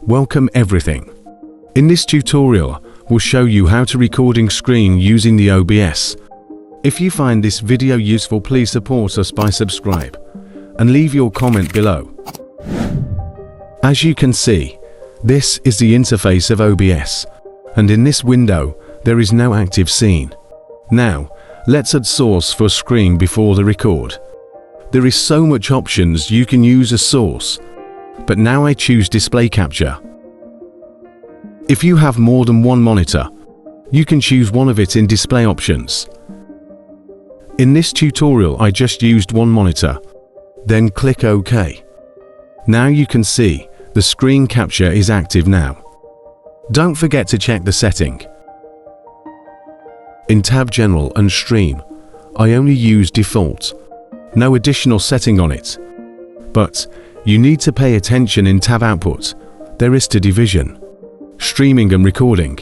Welcome everything. In this tutorial, we'll show you how to recording screen using the OBS. If you find this video useful, please support us by subscribe and leave your comment below. As you can see, this is the interface of OBS, and in this window, there is no active scene. Now, let's add source for screen before the record. There is so much options you can use as source, but now I choose display capture. If you have more than one monitor, you can choose one of it in display options. In this tutorial, I just used one monitor, then click OK. Now you can see the screen capture is active now. Don't forget to check the setting. In tab General and Stream, I only use default, no additional setting on it. But you need to pay attention in tab Output, there is to division, streaming and recording.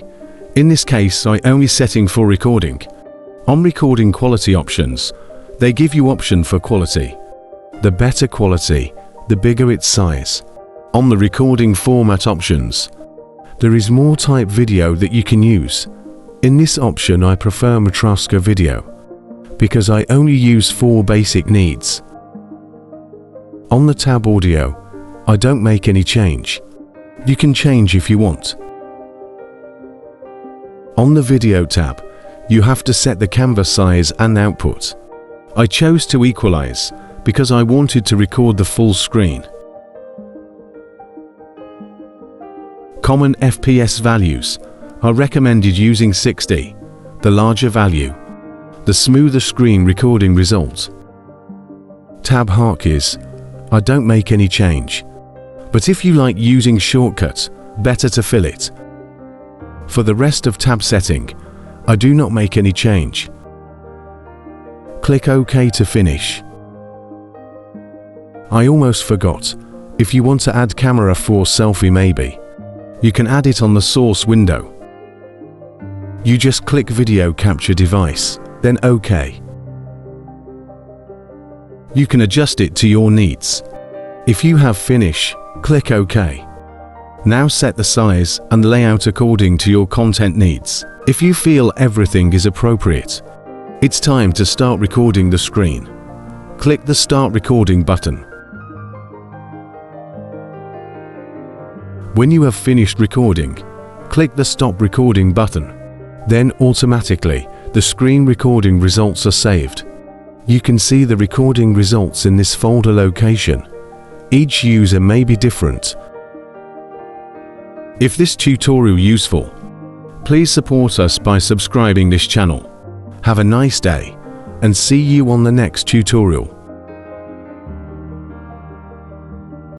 In this case, I only setting for recording. On recording quality options, they give you option for quality. The better quality, the bigger its size. On the recording format options, there is more type video that you can use. In this option, I prefer Matroska video because I only use 4 basic needs. On the tab Audio, I don't make any change. You can change if you want. On the Video tab, you have to set the canvas size and output. I chose to equalize because I wanted to record the full screen. Common FPS values are recommended using 60, the larger value, the smoother screen recording result. Tab hotkeys, I don't make any change, but if you like using shortcut, better to fill it. For the rest of tab setting, I do not make any change. Click OK to finish. I almost forgot, if you want to add camera for selfie maybe, you can add it on the source window. You just click video capture device, then OK. You can adjust it to your needs. If you have finish, click OK. Now set the size and layout according to your content needs. If you feel everything is appropriate, it's time to start recording the screen. Click the Start Recording button. When you have finished recording, click the Stop Recording button. Then automatically, the screen recording results are saved. You can see the recording results in this folder location. Each user may be different. If this tutorial useful, please support us by subscribing this channel. Have a nice day and see you on the next tutorial.